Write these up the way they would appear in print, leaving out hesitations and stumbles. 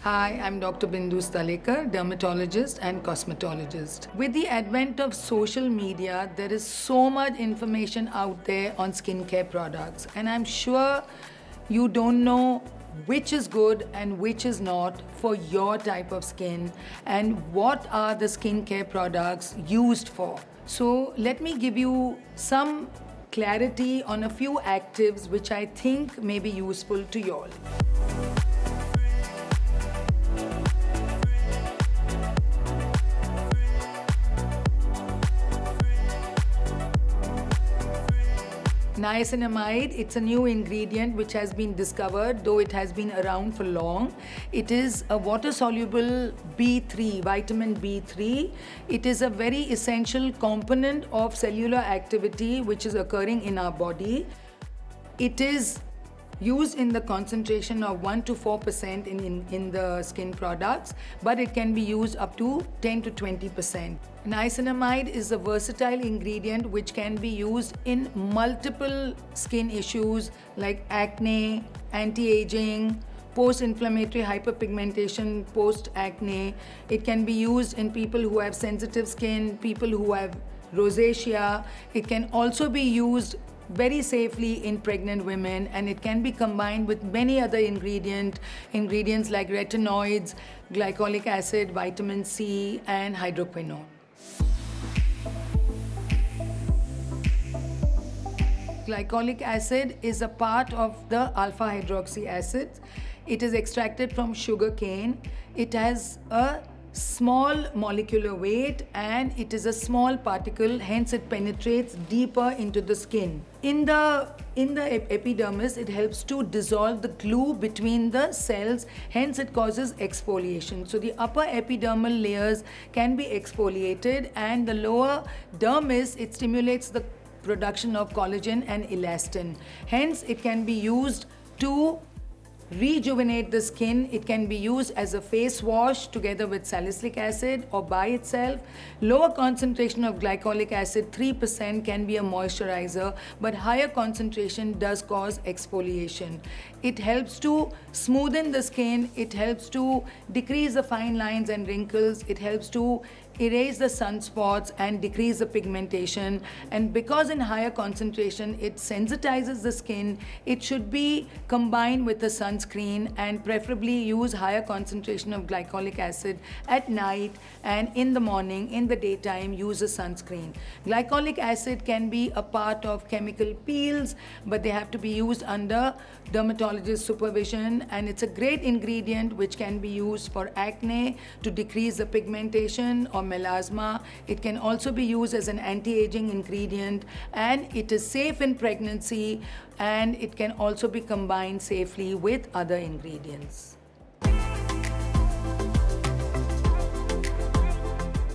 Hi, I'm Dr. Bindu Stalekar, dermatologist and cosmetologist. With the advent of social media, there is so much information out there on skincare products, and I'm sure you don't know which is good and which is not for your type of skin and what are the skincare products used for. So let me give you some clarity on a few actives which I think may be useful to you all. Niacinamide, it's a new ingredient which has been discovered, though it has been around for long. It is a water-soluble B3, vitamin B3. It is a very essential component of cellular activity which is occurring in our body. It is used in the concentration of 1 to 4% in the skin products, but it can be used up to 10 to 20%. Niacinamide is a versatile ingredient which can be used in multiple skin issues like acne, anti-aging, post-inflammatory hyperpigmentation, post-acne. It can be used in people who have sensitive skin, people who have rosacea. It can also be used very safely in pregnant women, and it can be combined with many other ingredients like retinoids, glycolic acid, vitamin C, and hydroquinone. Glycolic acid is a part of the alpha hydroxy acid. It is extracted from sugar cane. It has a small molecular weight and it is a small particle, hence it penetrates deeper into the skin. In the epidermis, it helps to dissolve the glue between the cells, hence it causes exfoliation. So the upper epidermal layers can be exfoliated, and the lower dermis, it stimulates the production of collagen and elastin. Hence it can be used to rejuvenate the skin. It can be used as a face wash together with salicylic acid or by itself. Lower concentration of glycolic acid, 3%, can be a moisturizer, but higher concentration does cause exfoliation. It helps to smoothen the skin. It helps to decrease the fine lines and wrinkles. It helps to erase the sunspots and decrease the pigmentation. And because in higher concentration it sensitizes the skin, it should be combined with a sunscreen, and preferably use higher concentration of glycolic acid at night, and in the morning, in the daytime, use a sunscreen. Glycolic acid can be a part of chemical peels, but they have to be used under dermatologist supervision, and it's a great ingredient which can be used for acne to decrease the pigmentation or melasma. It can also be used as an anti-aging ingredient, and it is safe in pregnancy, and it can also be combined safely with other ingredients.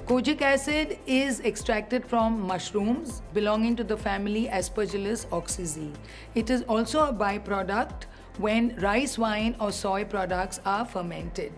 Kojic acid is extracted from mushrooms belonging to the family Aspergillus oxyzi. It is also a byproduct when rice wine or soy products are fermented.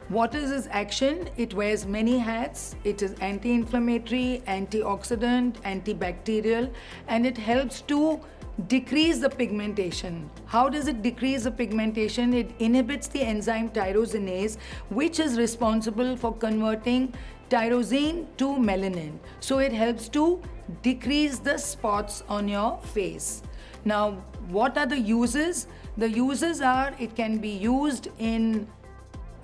What is its action? It wears many hats. It is anti-inflammatory, antioxidant, antibacterial, and it helps to decrease the pigmentation. How does it decrease the pigmentation? It inhibits the enzyme tyrosinase, which is responsible for converting tyrosine to melanin. So it helps to decrease the spots on your face. Now, what are the uses? The uses are, it can be used in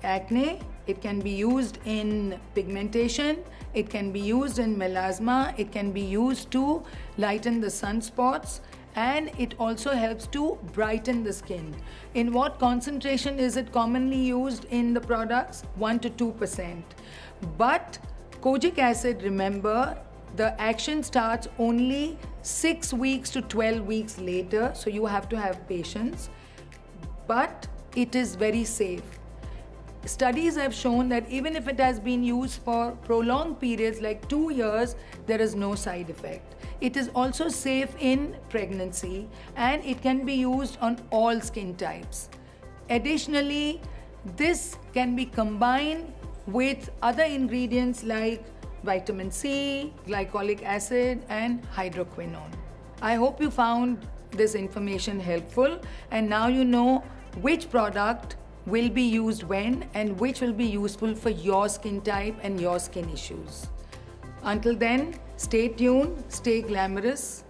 acne, it can be used in pigmentation, it can be used in melasma, it can be used to lighten the sunspots, and it also helps to brighten the skin. In what concentration is it commonly used in the products? 1 to 2%. But kojic acid, remember, the action starts only 6 weeks to 12 weeks later, so you have to have patience. But it is very safe. Studies have shown that even if it has been used for prolonged periods like 2 years, there is no side effect. It is also safe in pregnancy, and it can be used on all skin types. Additionally, this can be combined with other ingredients like vitamin C, glycolic acid, and hydroquinone. I hope you found this information helpful, and now you know which product will be used when, and which will be useful for your skin type and your skin issues. Until then, stay tuned, stay glamorous.